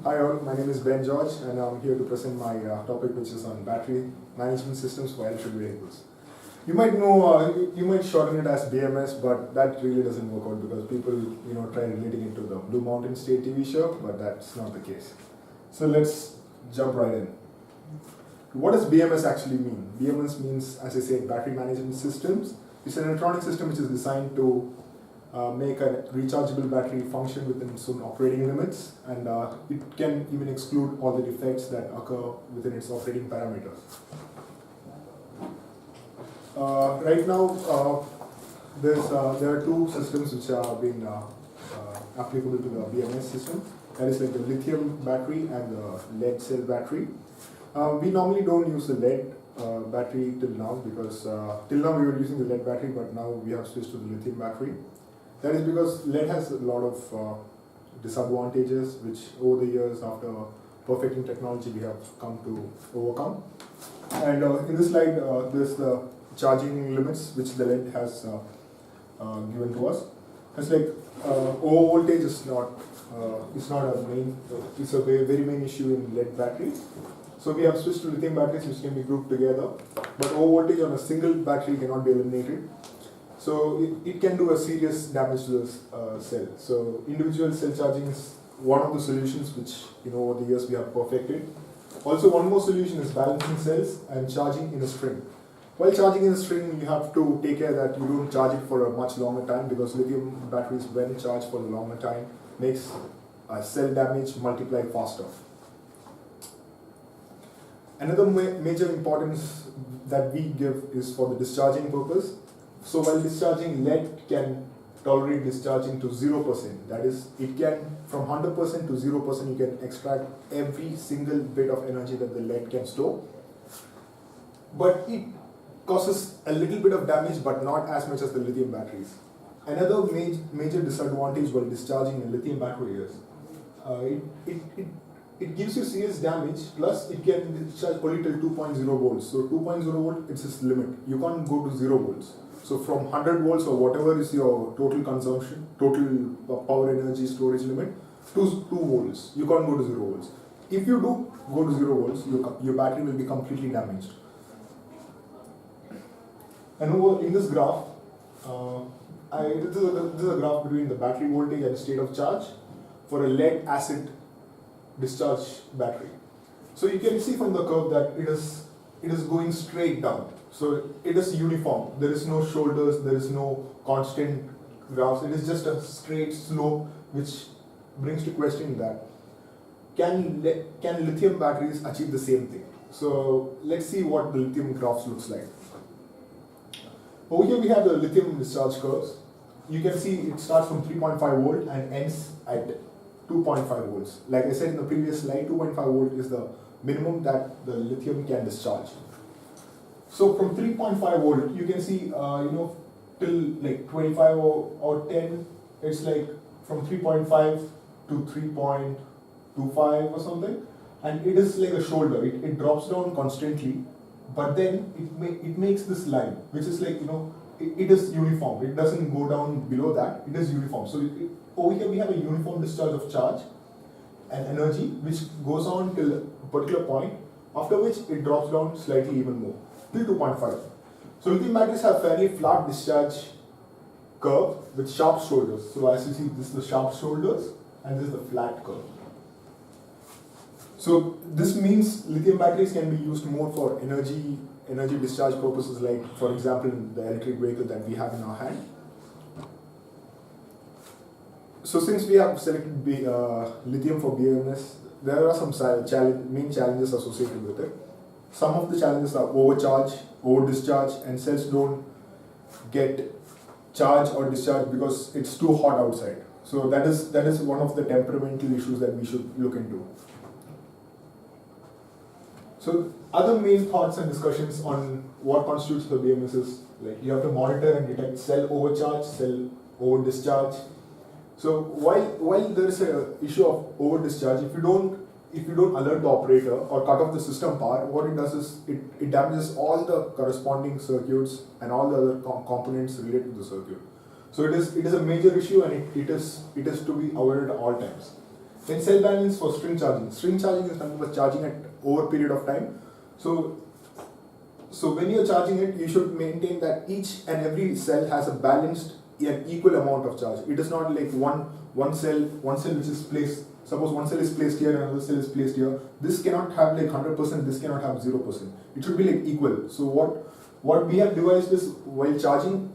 Hi all, my name is Ben George and I'm here to present my topic which is on battery management systems for electric vehicles. You might know, you might shorten it as BMS, but that really doesn't work out because people, try relating it to the Blue Mountain State TV show, but that's not the case. So let's jump right in. What does BMS actually mean? BMS means, as I said, battery management systems. It's an electronic system which is designed to make a rechargeable battery function within its own operating limits, and it can even exclude all the defects that occur within its operating parameters. Right now, there are two systems which are being applicable to the BMS system. That is like the lithium battery and the lead cell battery. We normally don't use the lead battery till now because till now we were using the lead battery, but now we have switched to the lithium battery. That is because lead has a lot of disadvantages which over the years after perfecting technology we have come to overcome. And in this slide there's the charging limits which the lead has given to us. It's like over voltage is not it's not a main, it's a very main issue in lead batteries. So we have switched to lithium batteries which can be grouped together, but over voltage on a single battery cannot be eliminated. So it can do a serious damage to the cell. So individual cell charging is one of the solutions which over the years we have perfected. Also one more solution is balancing cells and charging in a string. While charging in a string, you have to take care that you don't charge it for a much longer time because lithium batteries, when charged for a longer time, makes cell damage multiply faster. Another major importance that we give is for the discharging purpose. So while discharging, lead can tolerate discharging to 0%. That is, it can, from 100% to 0%, you can extract every single bit of energy that the lead can store. But it causes a little bit of damage, but not as much as the lithium batteries. Another major disadvantage while discharging a lithium battery is it gives you serious damage, plus it can discharge only till 2.0 volts. So 2.0 volt, it's its limit. You can't go to 0 volts. So from 100 volts or whatever is your total consumption, total power energy storage limit, to 2 volts. You can't go to 0 volts. If you do go to 0 volts, your battery will be completely damaged. And over in this graph, this is a graph between the battery voltage and state of charge for a lead acid discharge battery. So you can see from the curve that it is going straight down. So it is uniform. There is no shoulders, there is no constant graphs. It is just a straight slope, which brings to question that can lithium batteries achieve the same thing? So let's see what the lithium graphs looks like. Over here we have the lithium discharge curves. You can see it starts from 3.5 volt and ends at 2.5 volts. Like I said in the previous slide, 2.5 volt is the minimum that the lithium can discharge. So from 3.5 volt, you can see, till like 25 or 10, it's like from 3.5 to 3.25 or something. And it is like a shoulder, it drops down constantly, but then it makes this line, which is like, it is uniform. It doesn't go down below that, it is uniform. So over here we have a uniform discharge of charge and energy, which goes on till a particular point, after which it drops down slightly even more, till 2.5. So lithium batteries have fairly flat discharge curve with sharp shoulders. So as you see, this is the sharp shoulders and this is the flat curve. So this means lithium batteries can be used more for energy discharge purposes, like for example the electric vehicle that we have in our hand. So since we have selected lithium for BMS, there are some main challenges associated with it. Some of the challenges are overcharge, over discharge, and cells don't get charge or discharge because it's too hot outside. So that is one of the temperamental issues that we should look into. So other main thoughts and discussions on what constitutes the BMS is like you have to monitor and detect cell overcharge, cell over discharge. So while there is an issue of over discharge, if you don't alert the operator or cut off the system power, what it does is it damages all the corresponding circuits and all the other components related to the circuit. So it is a major issue, and it is to be avoided at all times. Then cell balance for string charging. String charging is nothing but charging at over a period of time. So when you're charging it, you should maintain that each and every cell has a balanced and equal amount of charge. It is not like one cell which is placed. Suppose one cell is placed here and another cell is placed here. This cannot have like 100%. This cannot have 0%. It should be like equal. So what we have devised is while charging,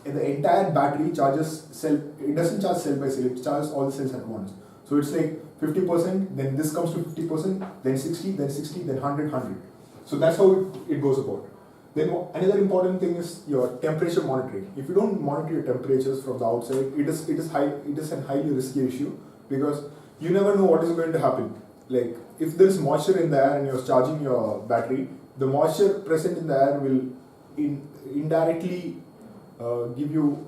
the entire battery charges cell. It doesn't charge cell by cell. It charges all the cells at once. So it's like 50%. Then this comes to 50%. Then 60. Then 60. Then 100. So that's how it goes about. Then another important thing is your temperature monitoring. If you don't monitor your temperatures from the outside, it is a highly risky issue, because you never know what is going to happen. Like if there is moisture in the air and you're charging your battery, the moisture present in the air will indirectly give you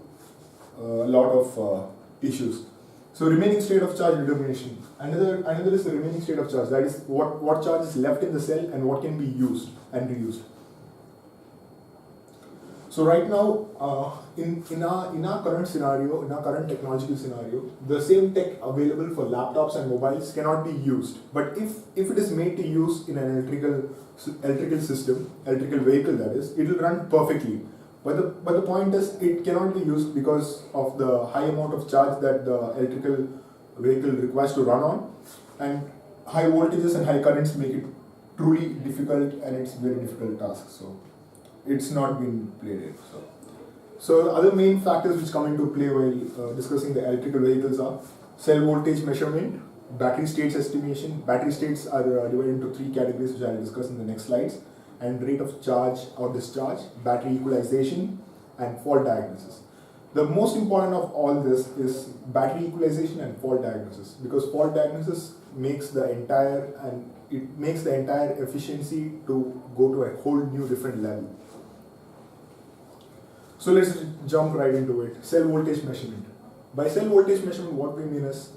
a lot of issues. So remaining state of charge determination. Another is the remaining state of charge. That is what charge is left in the cell and what can be used and reused. So right now, in our current scenario, in our current technological scenario, the same tech available for laptops and mobiles cannot be used. But if it is made to use in an electrical system, electrical vehicle that is, it will run perfectly. But the point is, it cannot be used because of the high amount of charge that the electrical vehicle requires to run on, and high voltages and high currents make it truly difficult, and it's a very difficult task. So it's not been played yet. So other main factors which come into play while discussing the electrical vehicles are cell voltage measurement, battery states estimation. Battery states are divided into three categories, which I will discuss in the next slides, and rate of charge or discharge, battery equalization, and fault diagnosis. The most important of all this is battery equalization and fault diagnosis, because fault diagnosis makes the entire efficiency to go to a whole new different level. So let's jump right into it. Cell voltage measurement. By cell voltage measurement, what we mean is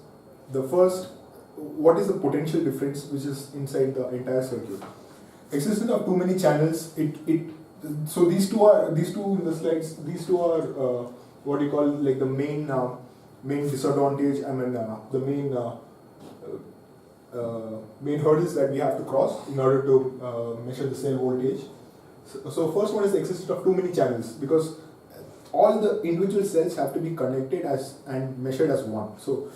what is the potential difference which is inside the entire circuit. Existence of too many channels. So these two in the slides. These two are what you call like the main disadvantage. I mean the main hurdles that we have to cross in order to measure the cell voltage. So first one is the existence of too many channels, because all the individual cells have to be connected and measured as one. So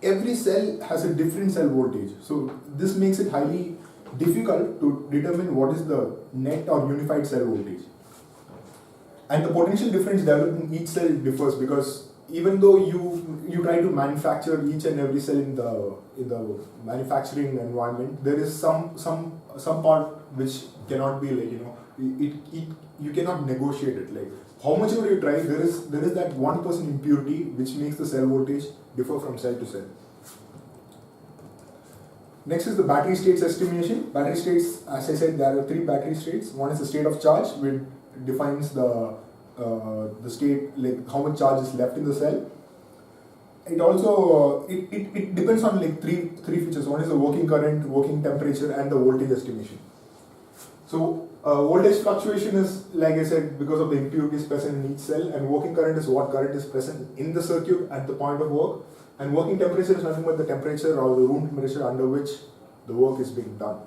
every cell has a different cell voltage. So this makes it highly difficult to determine what is the net or unified cell voltage. And the potential difference developed in each cell differs, because even though you try to manufacture each and every cell in the manufacturing environment, there is some part which cannot be like you cannot negotiate it. Like how much ever you try, there is that 1% impurity which makes the cell voltage differ from cell to cell. Next is the battery states estimation. Battery states, as I said, there are three battery states. One is the state of charge, which defines the state, like how much charge is left in the cell. It also it depends on like three features. One is the working current, working temperature, and the voltage estimation. So voltage fluctuation is, like I said, because of the impurities present in each cell, and working current is what current is present in the circuit at the point of work, and working temperature is nothing but the temperature or the room temperature under which the work is being done.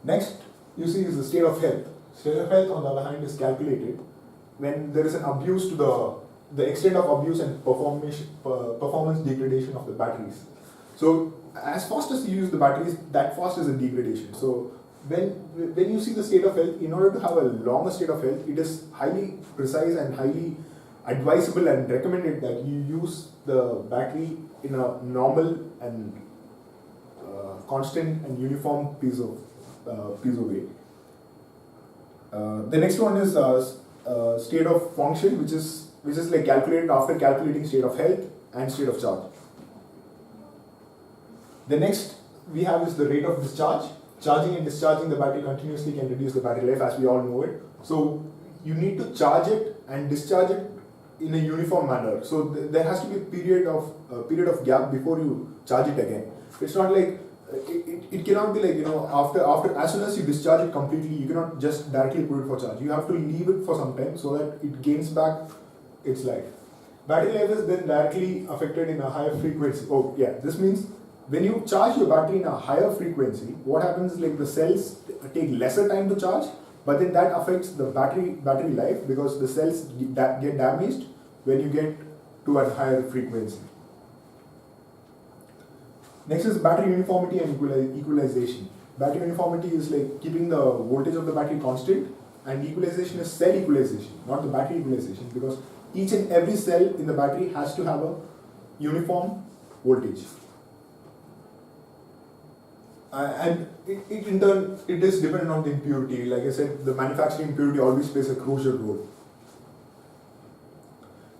Next, you see, is the state of health. State of health, on the other hand, is calculated when there is an abuse to the extent of abuse and performance degradation of the batteries. So as fast as you use the batteries, that fast is a degradation. So when you see the state of health, in order to have a longer state of health, it is highly precise and highly advisable and recommended that you use the battery in a normal and constant and uniform piece of weight. The next one is state of function, which is like calculated after calculating state of health and state of charge. The next we have is the rate of discharge. Charging and discharging the battery continuously can reduce the battery life, as we all know it. So you need to charge it and discharge it in a uniform manner. So there has to be a period of gap before you charge it again. It's not like it cannot be like after as soon as you discharge it completely, you cannot just directly put it for charge. You have to leave it for some time so that it gains back its life. Battery life is then directly affected in a higher frequency. Oh yeah, this means when you charge your battery in a higher frequency, what happens is like the cells take lesser time to charge, but then that affects the battery life because the cells get damaged when you get to a higher frequency. Next is battery uniformity and equalization. Battery uniformity is like keeping the voltage of the battery constant, and equalization is cell equalization, not the battery equalization, because each and every cell in the battery has to have a uniform voltage. And it in turn, it is dependent on the impurity. Like I said, the manufacturing impurity always plays a crucial role.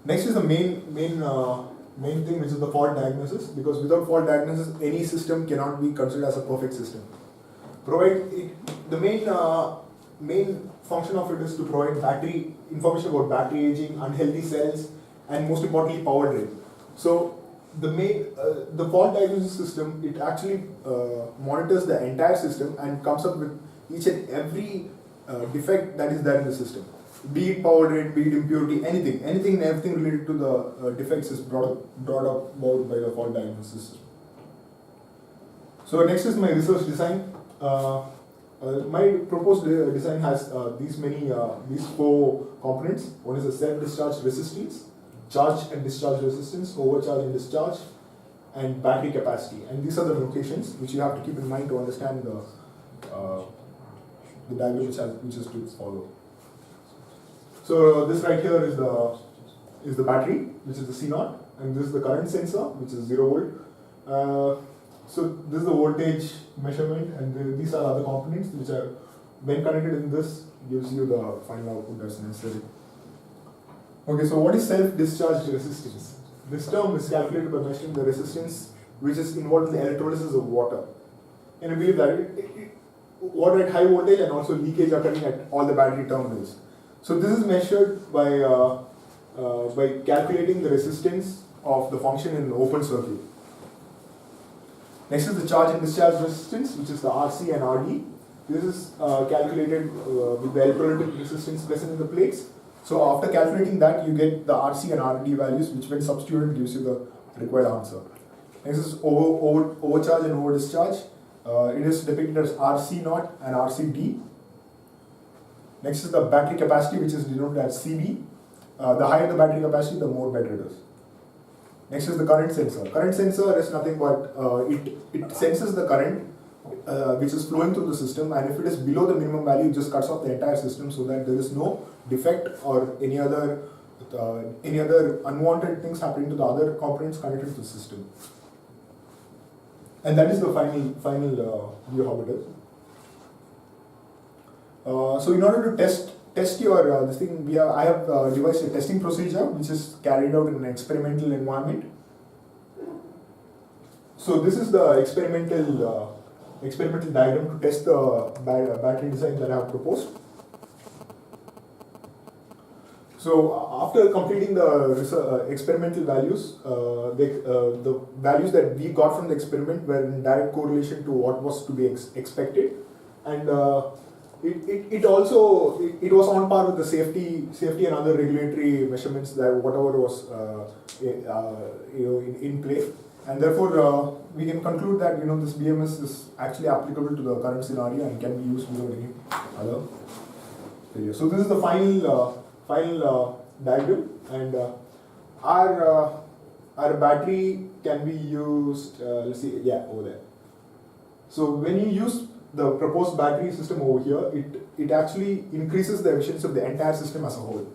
Next is the main thing, which is the fault diagnosis, because without fault diagnosis, any system cannot be considered as a perfect system. The main function of it is to provide battery information about battery aging, unhealthy cells, and most importantly, power drain. So the fault diagnosis system, it actually monitors the entire system and comes up with each and every defect that is there in the system. Be it power drain, be it impurity, anything and everything related to the defects is brought up by the fault diagnosis system. So next is my research design. My proposed design has these four components. One is a self-discharge resistance, charge and discharge resistance, overcharge and discharge, and battery capacity. And these are the locations which you have to keep in mind to understand the diagram which is to follow. So this right here is the battery, which is the C0, and this is the current sensor, which is 0 volt. So this is the voltage measurement, and these are other components which are, when connected in this, gives you the final output that's necessary. Okay, so what is self-discharge resistance? This term is calculated by measuring the resistance which is involved in the electrolysis of water. And I believe that water at high voltage and also leakage occurring at all the battery terminals. So this is measured by calculating the resistance of the function in an open circuit. Next is the charge and discharge resistance, which is the RC and RD. This is calculated with the electrolytic resistance present in the plates. So after calculating that, you get the RC and RD values, which when substituted gives you the required answer. Next is overcharge and over discharge. It is depicted as RC0 and RCD. Next is the battery capacity, which is denoted as CB. The higher the battery capacity, the more better it is. Next is the current sensor. Current sensor is nothing but it senses the current which is flowing through the system, and if it is below the minimum value, it just cuts off the entire system so that there is no defect or any other unwanted things happening to the other components connected to the system. And that is the final view how it is. So in order to test your this thing, I have devised a testing procedure which is carried out in an experimental environment. So this is the experimental diagram to test the battery design that I have proposed. So after completing the experimental values, the values that we got from the experiment were in direct correlation to what was to be expected, and it was on par with the safety and other regulatory measurements that whatever was in play, and therefore we can conclude that this BMS is actually applicable to the current scenario and can be used without any other failure. So this is the final diagram, and our battery can be used. Let's see, yeah, over there. So when you use the proposed battery system over here, it actually increases the efficiency of the entire system as a whole.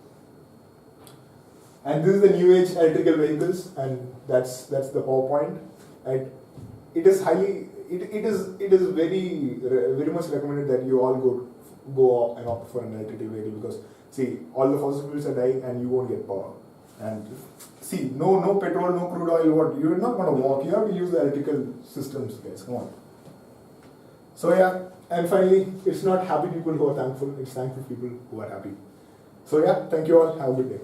And this is the new age electrical vehicles, and that's the PowerPoint. And it is very much recommended that you all go and opt for an electrical vehicle, because see, all the fossil fuels are dying and you won't get power. And see, no petrol, no crude oil, what? You're not going to walk, you have to use the electrical systems, guys, come on. So yeah, and finally, it's not happy people who are thankful, it's thankful people who are happy. So yeah, thank you all, have a good day.